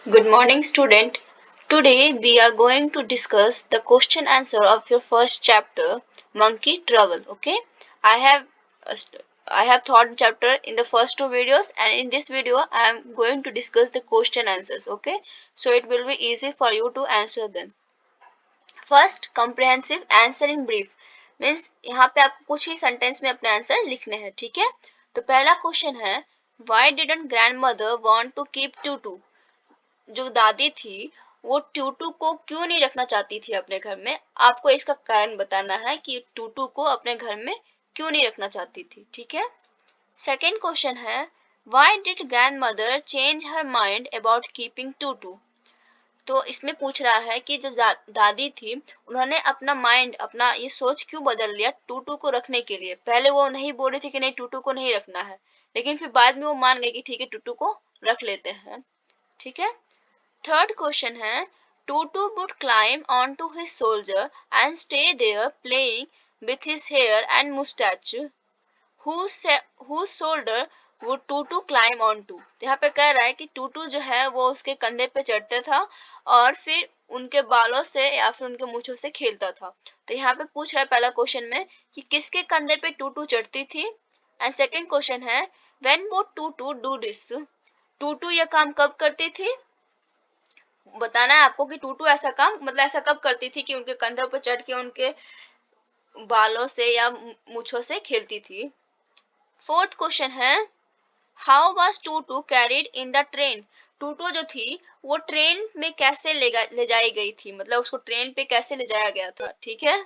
Good morning, student. Today we are going to discuss the question answer of your first chapter, Monkey Travel. Okay, I have uh, I have taught the chapter in the first two videos, and in this video I am going to discuss the question answers. Okay, so it will be easy for you to answer them. First comprehensive answer in brief means यहाँ पे आपको कुछ ही sentence में अपने answer लिखने हैं. ठीक है, तो पहला क्वेश्चन है why didn't grandmother want to keep Toto. जो दादी थी वो टूटू को क्यों नहीं रखना चाहती थी अपने घर में. आपको इसका कारण बताना है कि टूटू को अपने घर में क्यों नहीं रखना चाहती थी. ठीक है, सेकेंड क्वेश्चन है why did grandmother change her mind about keeping Toto. तो इसमें पूछ रहा है कि जो दादी थी उन्होंने अपना माइंड अपना ये सोच क्यों बदल लिया टूटू को रखने के लिए. पहले वो नहीं बोल रही थी कि नहीं टूटू को नहीं रखना है, लेकिन फिर बाद में वो मान गई कि ठीक है टूटू को रख लेते हैं. ठीक है, थर्ड क्वेश्चन है Toto would climb on to his soldier and stay there playing with his hair and moustache. whose shoulder would Toto climb on to. यहाँ पे कह रहा है कि टूटू जो है वो उसके कंधे पे चढ़ते था और फिर उनके बालों से या फिर उनके मूंछों से खेलता था. तो यहाँ पे पूछ रहा है पहला क्वेश्चन में कि किसके कंधे पे टूटू चढ़ती थी. एंड सेकंड क्वेश्चन है when would Tutu do this. टूटू ये काम कब करती थी. बताना है आपको कि टूटू ऐसा काम मतलब ऐसा कब करती थी कि उनके कंधों पर चढ़ के उनके बालों से या मूंछों से खेलती थी. फोर्थ क्वेश्चन है how was Toto carried in the train. Toto जो थी वो ट्रेन में कैसे ले जाई गई थी, मतलब उसको ट्रेन पे कैसे ले जाया गया था. ठीक है,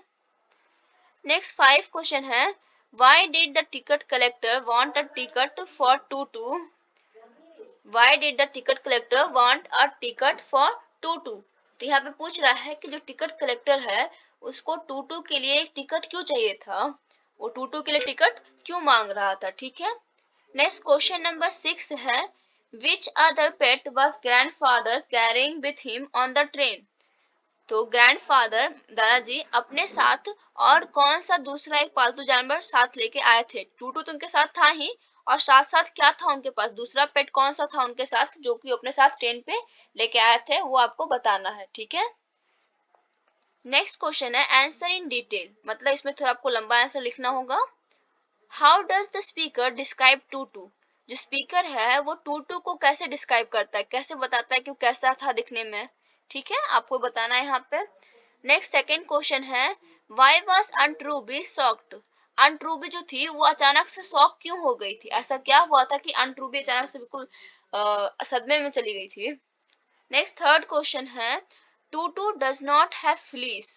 नेक्स्ट फाइव क्वेश्चन है why did the ticket collector want a ticket for Toto. Why did the ticket collector want a ticket for Toto. तो यहाँ पे पूछ रहा है कि जो टिकट कलेक्टर है उसको टूटू के लिए एक टिकट क्यों चाहिए था, वो टूटू के लिए टिकट क्यों मांग रहा था. ठीक है, नेक्स्ट क्वेश्चन नंबर 6 है which other pet was grandfather carrying with him on the train. तो ग्रैंडफादर दादाजी अपने साथ और कौन सा दूसरा एक पालतू जानवर साथ लेके आए थे. टूटू तो उनके साथ था ही और साथ साथ क्या था उनके पास दूसरा पेट कौन सा था उनके साथ जो कि अपने साथ ट्रेन पे लेके आए थे वो आपको बताना है. ठीक है, नेक्स्ट क्वेश्चन है आंसर इन डिटेल, मतलब इसमें थोड़ा आपको लंबा आंसर लिखना होगा. How does the speaker describe Toto. जो स्पीकर है वो टूटू को कैसे डिस्क्राइब करता है, कैसे बताता है कि वो कैसा था दिखने में. ठीक है, आपको बताना है यहाँ पे. नेक्स्ट सेकंड क्वेश्चन है why was ऑन्ट Ruby shocked. ऑन्ट Ruby जो थी वो अचानक से शॉक क्यों हो गई थी, ऐसा क्या हुआ था कि ऑन्ट रूबी अचानक से बिल्कुल सदमे में चली गई थी. नेक्स्ट थर्ड क्वेश्चन है Tutu does not have fleas.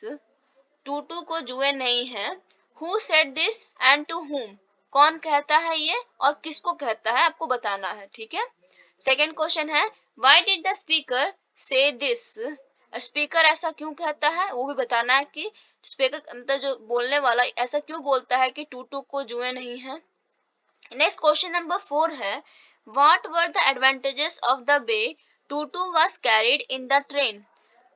Tutu को जुए नहीं है. Who said this and to whom. कौन कहता है ये और किसको कहता है आपको बताना है. ठीक है, सेकेंड क्वेश्चन है व्हाई डिड द स्पीकर से दिस. स्पीकर ऐसा क्यों कहता है वो भी बताना है कि स्पीकर मतलब जो बोलने वाला ऐसा क्यों बोलता है कि टूटू को जुए नहीं है. नेक्स्ट क्वेश्चन नंबर 4 है what were the advantages of the way Toto was carried in the train.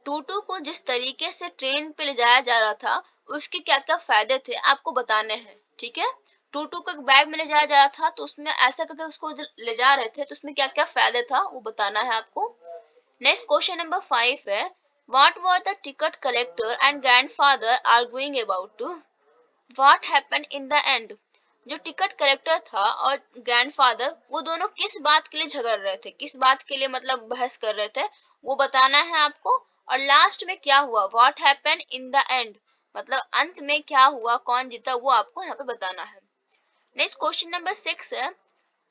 Toto को जिस तरीके से ट्रेन पे ले जाया जा रहा था उसके क्या क्या फायदे थे आपको बताने हैं. ठीक है, टूटू को एक बैग में ले जाया जा रहा था तो उसमें ऐसा करके उसको ले जा रहे थे तो उसमें क्या क्या फायदे था वो बताना है आपको. नेक्स्ट क्वेश्चन नंबर 5 है what were the ticket collector and grandfather arguing about. What happened in the end. जो टिकट कलेक्टर था और ग्रैंडफादर वो दोनों किस बात के लिए झगड़ रहे थे, किस बात के लिए मतलब बहस कर रहे थे वो बताना है आपको. और लास्ट में क्या हुआ what happened in the end, मतलब अंत में क्या हुआ कौन जीता वो आपको यहाँ पे बताना है. नेक्स्ट क्वेश्चन नंबर 6 है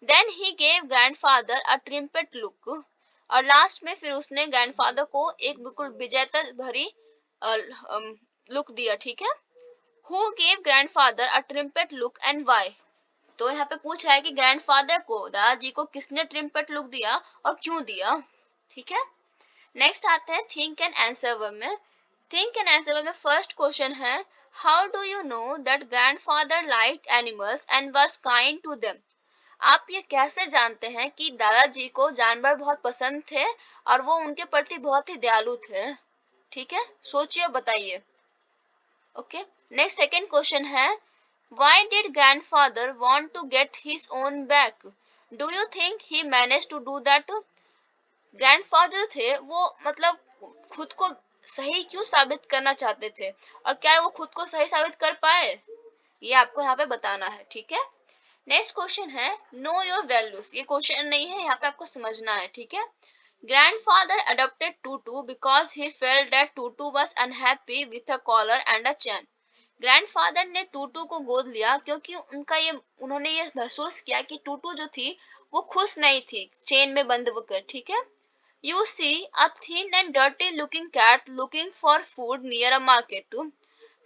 then he gave grandfather a trumpet look. और लास्ट में फिर उसने ग्रैंडफादर को एक बिल्कुल विजेता भरी लुक दिया. ठीक है, Who gave grandfather a trumpet look and why. तो यहाँ पे पूछ रहा है कि ग्रैंडफादर को दादाजी को किसने ट्रिम्पेट लुक दिया और क्यों दिया. ठीक है, नेक्स्ट आते हैं थिंक एंड आंसर वर्ब में. थिंक एंड आंसर वर्ब में फर्स्ट क्वेश्चन है how do you know that grandfather liked animals and was kind to them. आप ये कैसे जानते हैं कि दादाजी को जानवर बहुत पसंद थे और वो उनके प्रति बहुत ही दयालु थे. ठीक है, सोचिए बताइए. ओके, नेक्स्ट सेकंड क्वेश्चन है why did grandfather want to get his own back. Do you think he managed to do that. Grandfather थे वो मतलब खुद को सही क्यों साबित करना चाहते थे और क्या वो खुद को सही साबित कर पाए, ये आपको यहाँ पे बताना है, ठीक है। नेक्स्ट क्वेश्चन है नो योर वैल्यूज। ये क्वेश्चन नहीं है, यहाँ पे आपको समझना है, ठीक है। Grandfather adopted Tutu because he felt that Tutu was unhappy with a collar and a chain. Grandfather ने टूटू को गोद लिया क्योंकि उन्होंने ये महसूस किया कि टूटू जो थी वो खुश नहीं थी चेन में बंद होकर, ठीक है। You see a thin and dirty looking cat looking for food near a market.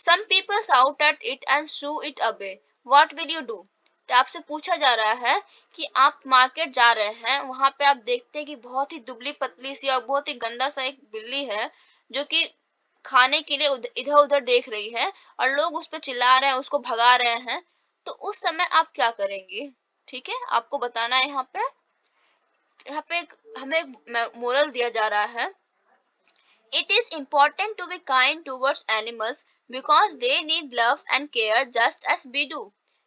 Some people shout at it and shoo it away. What will you do? तो आपसे पूछा जा रहा है कि आप मार्केट जा रहे हैं, वहां पे आप देखते हैं कि बहुत ही दुबली पतली सी और बहुत ही गंदा सा एक बिल्ली है जो कि खाने के लिए इधर उधर देख रही है और लोग उस पर चिल्ला रहे हैं, उसको भगा रहे हैं। तो उस समय आप क्या करेंगे, ठीक है, आपको बताना है। यहाँ पे हमें एक मोरल दिया जा रहा है, It is important to be kind towards animals because they need love and care just as we do.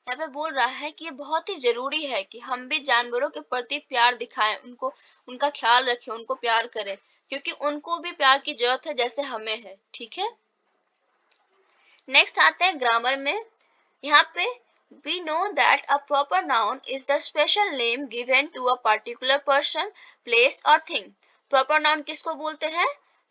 यहाँ पे बोल रहा है कि ये बहुत ही जरूरी है कि हम भी जानवरों के प्रति प्यार दिखाएं, उनको उनका ख्याल रखें, उनको प्यार करें, क्योंकि उनको भी प्यार की जरूरत है जैसे हमें है, ठीक है। नेक्स्ट आते हैं ग्रामर में। यहाँ पे we know that a proper noun is the special name given to a particular person, place or thing. Proper noun किसको बोलते हैं,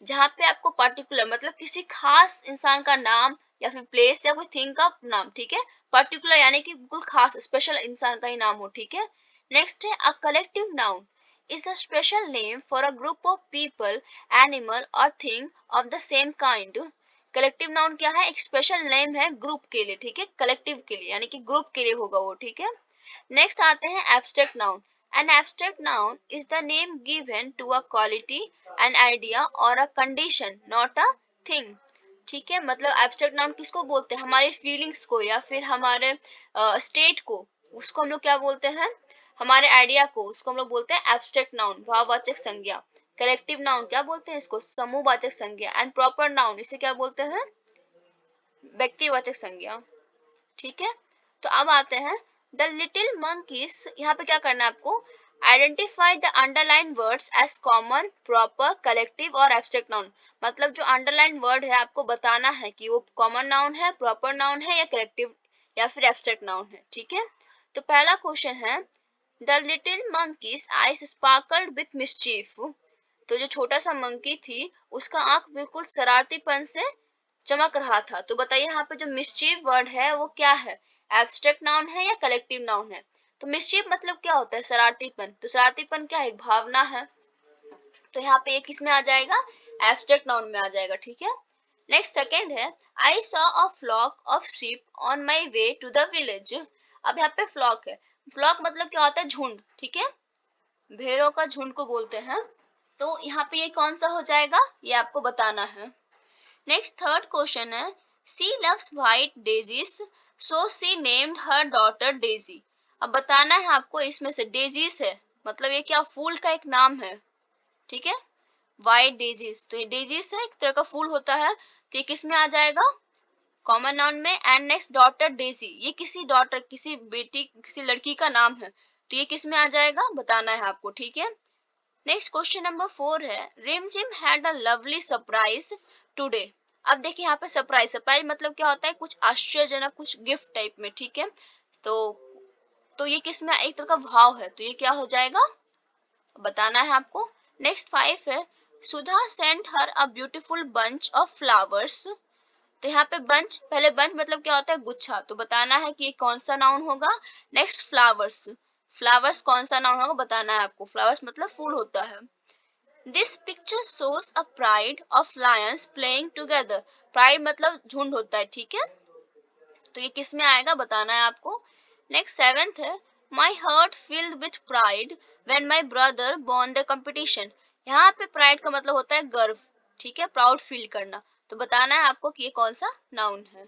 जहाँ पे आपको particular मतलब किसी खास इंसान का नाम या फिर place या कोई thing का नाम, ठीक है। particular यानी कि बिल्कुल खास स्पेशल इंसान का ही नाम हो, ठीक है। नेक्स्ट है a collective noun is a special name for a group of people, animal or thing of the same kind. Collective noun क्या है, एक स्पेशल नेम है ग्रुप के लिए, ठीक है, कलेक्टिव के लिए यानी कि ग्रुप के लिए होगा वो, ठीक है। नेक्स्ट आते हैं abstract noun. An abstract noun is the name given to a quality, an idea और a condition, not a thing, ठीक है। मतलब एब्स्ट्रैक्ट नाउन किसको बोलते हैं, हमारी फीलिंग्स को या फिर हमारे स्टेट को, उसको हम लोग क्या बोलते हैं, हमारे आइडिया को, उसको हम लोग बोलते हैं एब्स्ट्रैक्ट नाउन, भाववाचक संज्ञा। कलेक्टिव नाउन क्या बोलते हैं इसको, समूहवाचक संज्ञा। एंड प्रॉपर नाउन इसे क्या बोलते हैं, व्यक्तिवाचक संज्ञा, ठीक है। तो अब आते हैं द लिटिल मंकीज। यहाँ पे क्या करना है आपको, identify the underline words as common, proper, collective और एब्स्ट्रैक्ट नाउन। मतलब जो अंडरलाइन वर्ड है आपको बताना है कि वो कॉमन नाउन है, प्रॉपर नाउन है या कलेक्टिव या फिर एब्स्ट्रैक्ट नाउन है, ठीक है। तो पहला क्वेश्चन है the little monkeys eyes sparkled with mischief. तो जो छोटा सा मंकी थी उसका आंख बिल्कुल शरारतीपन से चमक रहा था। तो बताइए यहाँ पे जो मिस्चीफ वर्ड है वो क्या है, एब्स्ट्रैक्ट नाउन है या कलेक्टिव नाउन है। तो मिस्चीफ मतलब क्या होता है, शरारतीपन। तो शरारतीपन क्या है, एक भावना है। तो यहाँ पे ये किस में आ जाएगा, एब्स्ट्रैक्ट नाउन में आ जाएगा, ठीक है। नेक्स्ट सेकंड है I saw a flock of sheep on my way to the village. अब यहाँ पे फ्लॉक है, फ्लॉक मतलब क्या होता है, झुंड, ठीक है, भेड़ों का झुंड को बोलते हैं। तो यहाँ पे ये कौन सा हो जाएगा, ये आपको बताना है। नेक्स्ट थर्ड क्वेश्चन है सी लव्स व्हाइट डेजीज सो सी नेम्ड हर डॉटर डेजी। अब बताना है आपको इसमें से डेजीज है मतलब ये क्या, फूल का एक नाम है, ठीक है, व्हाइट डेजीज। तो ये डेजीज है, एक तरह का फूल होता है। तो ये किस में आ जाएगा, कॉमन नाउन में। एंड नेक्स्ट डॉटर डेजी, ये किसी डॉटर, किसी बेटी, किसी लड़की का नाम है। तो ये किस में आ जाएगा, बताना है आपको, ठीक है। नेक्स्ट क्वेश्चन नंबर 4 है Rimjhim had a lovely surprise today. अब देखिए यहाँ पे सरप्राइज, सरप्राइज मतलब क्या होता है, कुछ आश्चर्यजनक, कुछ गिफ्ट टाइप में, ठीक है। तो ये किस में, एक तरह का भाव है। तो ये क्या हो जाएगा, बताना है आपको। नेक्स्ट 5 है Sudha sent her a beautiful bunch of flowers. तो यहाँ पे बंच, पहले बंच मतलब क्या होता है, गुच्छा। तो बताना है कि ये कौन सा नाउन होगा। नेक्स्ट फ्लावर्स, फ्लावर्स कौन सा नाउन होगा बताना है आपको, फ्लावर्स मतलब फूल होता है। This picture shows a pride of Lions playing together. Pride मतलब झुंड होता है, ठीक है। तो ये किस में आएगा बताना है आपको। नेक्स्ट 7th है my heart filled with pride when my brother won the competition. यहाँ पे प्राइड का मतलब होता है गर्व, ठीक है, प्राउड फील करना। तो बताना है आपको कि ये कौन सा नाउन है।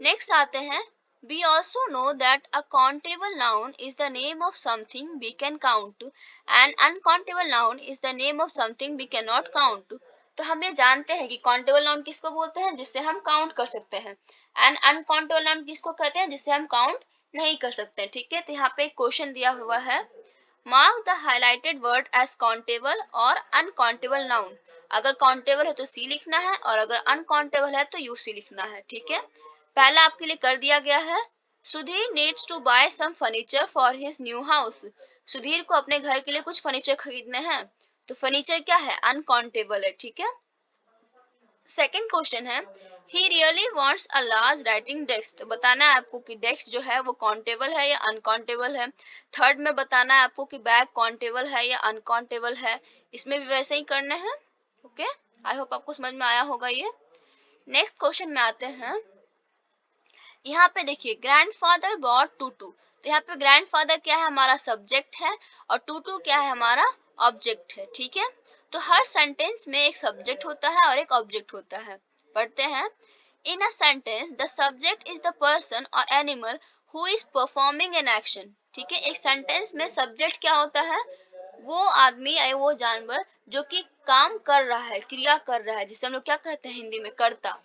नेक्स्ट आते हैं we also know that a countable noun is the name of something we can count and uncountable noun is the name of something we cannot count। तो हम ये जानते हैं कि countable noun किसको बोलते हैं, जिससे हम काउंट कर सकते हैं, एंड uncountable noun किसको कहते हैं, जिससे हम काउंट नहीं कर सकते, ठीक है। तो यहाँ पे एक क्वेश्चन दिया हुआ है mark the highlighted word as countable और अनकाउंटेबल नाउन। अगर काउंटेबल है तो सी लिखना है और अगर अनकाउंटेबल है तो यू सी लिखना है, ठीक है। पहला आपके लिए कर दिया गया है। Sudhir needs to buy some furniture for his new house. Sudhir को अपने घर के लिए कुछ फर्नीचर खरीदने हैं, तो फर्नीचर क्या है, अनकाउंटेबल है, ठीक है। सेकेंड क्वेश्चन है, he really wants a large writing desk. तो बताना है आपको कि डेस्क जो है वो काउंटेबल है या अनकाउंटेबल है। थर्ड में बताना है आपको कि बैग काउंटेबल है या अनकाउंटेबल है। इसमें भी वैसे ही करना है, ओके। आई होप आपको समझ में आया होगा ये। नेक्स्ट क्वेश्चन में आते हैं। यहाँ पे देखिए ग्रैंडफादर बॉट टूटू। तो यहाँ पे ग्रैंडफादर क्या है, हमारा सब्जेक्ट है, और टूटू क्या है, हमारा ऑब्जेक्ट है, ठीक है। तो हर सेंटेंस में एक सब्जेक्ट होता है और एक ऑब्जेक्ट होता है। पढ़ते हैं। In a sentence the subject is the person और animal who is performing an action. ठीक है, एक सेंटेंस में सब्जेक्ट क्या होता है, वो आदमी या वो जानवर जो कि काम कर रहा है, क्रिया कर रहा है, जिसे हम लोग क्या कहते हैं हिंदी में, कर्ता।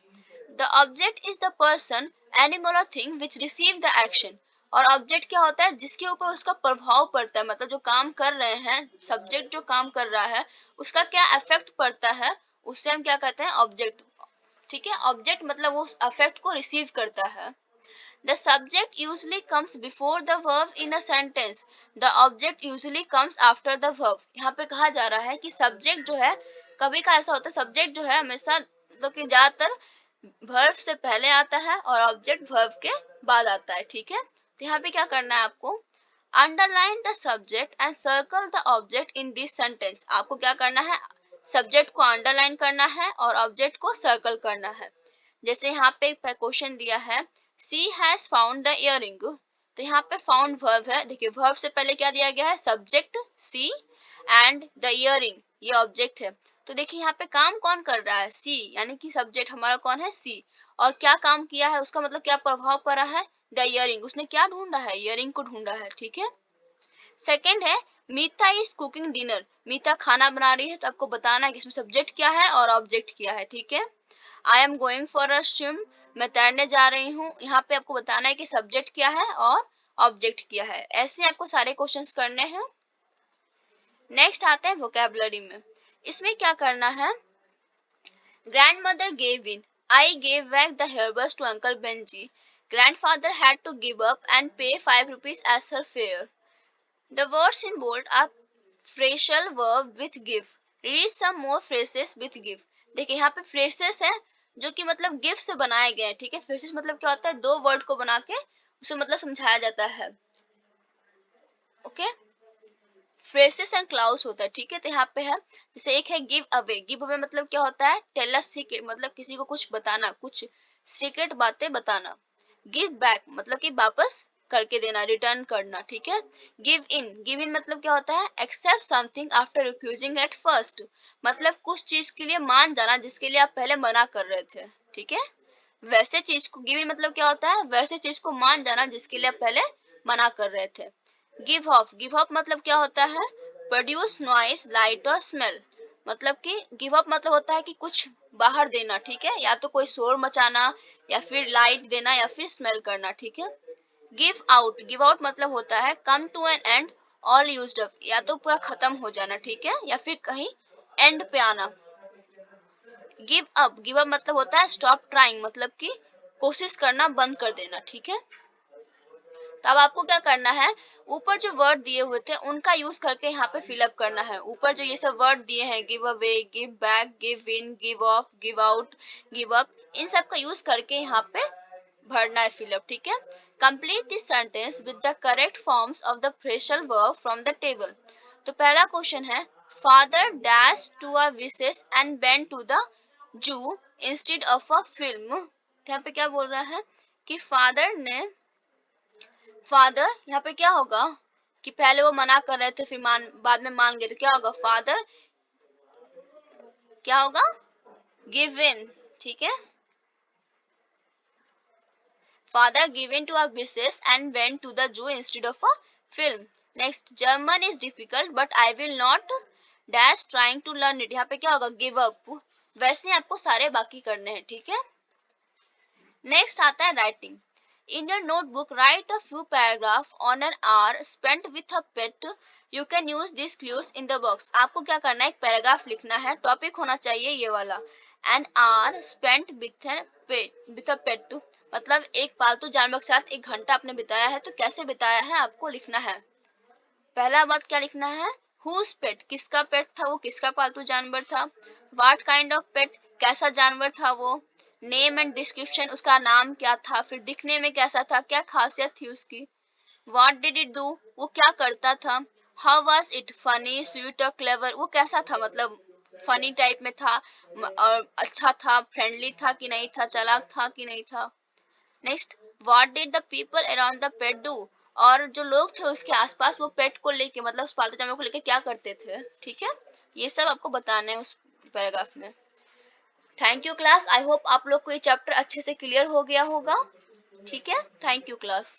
The object is the person, animal और thing which receive the action. और ऑब्जेक्ट क्या होता है, जिसके ऊपर उसका प्रभाव पड़ता है, मतलब जो काम कर रहे हैं, सब्जेक्ट जो काम कर रहा है उसका क्या इफेक्ट पड़ता है, उससे हम क्या कहते हैं, ऑब्जेक्ट। ठीक है, ऑब्जेक्ट मतलब वो इफेक्ट को रिसीव करता है। The subject usually comes before the verb in a sentence. The object usually comes after the verb. यहाँ पे कहा जा रहा है कि सब्जेक्ट जो है, कभी का ऐसा होता है सब्जेक्ट जो है हमेशा मतलब कि ज्यादातर वर्ब से पहले आता है और ऑब्जेक्ट वर्ब के बाद आता है, ठीक है। तो यहाँ पे क्या करना है आपको, underline the subject and circle the object in this sentence. आपको क्या करना है, सब्जेक्ट को अंडरलाइन करना है और ऑब्जेक्ट को सर्कल करना है। जैसे यहाँ पे क्वेश्चन दिया है, सी हैज फाउंड द इयररिंग। तो यहाँ पे फाउंड वर्ब है, देखिए वर्ब से पहले क्या दिया गया है, subject C and the earring, ये ऑब्जेक्ट है। तो देखिए यहाँ पे काम कौन कर रहा है, सी, यानी कि सब्जेक्ट हमारा कौन है, सी। और क्या काम किया है, उसका मतलब क्या प्रभाव पड़ा है, द इयररिंग, उसने क्या ढूंढा है, इयररिंग को ढूंढा है, ठीक है। सेकेंड है, मीता इज कुकिंग डिनर। मीता खाना बना रही है, तो आपको बताना है कि इसमें सब्जेक्ट क्या है और ऑब्जेक्ट क्या है, ठीक है। I am going for a swim, मैं तैरने जा रही हूँ। यहाँ पे आपको बताना है कि सब्जेक्ट क्या है और ऑब्जेक्ट क्या है। ऐसे आपको सारे क्वेश्चंस करने हैं। नेक्स्ट आते हैं वोकैबुलरी में। इसमें क्या करना है, grandmother gave in, I gave back the hairbrush to uncle Benji, grandfather had to give up and pay 5 rupees as her fare. The words in bold are phrasal verb with give. Read some more phrases with give. देखिए यहाँ पे phrases है जो कि मतलब give से बनाए गए हैं, ठीक है। phrases मतलब क्या होता है, दो वर्ड को बना के उसे मतलब समझाया जाता है, ओके। phrases एंड क्लाउज होता है, ठीक है। तो यहाँ पे है, जैसे एक है गिव अवे। गिव अवे मतलब क्या होता है, टेल अ सीक्रेट, मतलब किसी को कुछ बताना, कुछ सीक्रेट बातें बताना। गिव बैक मतलब कि वापस करके देना, रिटर्न करना, ठीक है। गिव इन, गिव इन मतलब क्या होता है, accept something after refusing at first, मतलब कुछ चीज के लिए मान जाना जिसके लिए आप पहले मना कर रहे थे, ठीक है। वैसे चीज को, गिव इन मतलब क्या होता है, वैसे चीज को मान जाना जिसके लिए आप पहले मना कर रहे थे। गिव ऑफ, गिव अप मतलब क्या होता है, प्रोड्यूस नॉइस लाइट और स्मेल, मतलब कि गिव अप मतलब होता है कि कुछ बाहर देना, ठीक है, या तो कोई शोर मचाना या फिर लाइट देना या फिर स्मेल करना, ठीक है। गिव आउट, गिव आउट मतलब होता है come to an end, all used up, या तो पूरा खत्म हो जाना, ठीक है, या फिर कहीं एंड पे आना। गिव अप मतलब होता है स्टॉप ट्राइंग, मतलब कि कोशिश करना बंद कर देना, ठीक है। तब आपको क्या करना है, ऊपर जो वर्ड दिए हुए थे उनका यूज करके यहाँ पे फिलअप करना है। ऊपर जो ये सब वर्ड दिए हैं, give away, give back, give in, give off, give out, give up, इन सब का यूज करके यहाँ पे भरना है फिलअप, ठीक है। Complete this sentence with the correct forms of the phrasal verb from the table. तो पहला क्वेश्चन है, फादर डैश टू अ विशेष and went to the zoo instead of a film. यहाँ पे क्या बोल रहा है कि फादर यहाँ पे क्या होगा कि पहले वो मना कर रहे थे फिर बाद में मान गए, तो क्या होगा, फादर क्या होगा, गिव इन, ठीक है। Father give in to our wishes and went to the zoo instead of a film. Next, German is difficult but I will not dash trying to learn it. यहाँ पे क्या होगा, give up. वैसे आपको सारे बाकी करने हैं, ठीक है। नेक्स्ट आता है writing. In your notebook, write a few paragraphs on an hour spent with a pet. You can use these clues in the box. आपको क्या करना है, एक पैराग्राफ लिखना है, टॉपिक होना चाहिए ये वाला, an hour spent with a pet, मतलब एक पालतू जानवर के साथ 1 घंटा आपने बिताया है, तो कैसे बिताया है आपको लिखना है। पहला बात क्या लिखना है, whose pet, किसका पेट था वो, किसका पालतू जानवर था। what kind of pet, कैसा जानवर था वो। नेम एंड डिस्क्रिप्शन, उसका नाम क्या था, फिर दिखने में कैसा था, क्या खासियत थी उसकी। what did it do, वो क्या करता था। how was it, funny, sweet or clever, वो कैसा था, मतलब फनी टाइप में था और अच्छा था, फ्रेंडली था कि नहीं था, चालाक था कि नहीं था। Next, what did the people around the pet do, और जो लोग थे उसके आसपास वो पेट को लेके, मतलब उस पालतू जानवर को लेके क्या करते थे। ठीक है, ये सब आपको बताना है उस पैराग्राफ में। Thank you class, I hope आप लोग को ये चैप्टर अच्छे से क्लियर हो गया होगा। ठीक है, थैंक यू क्लास।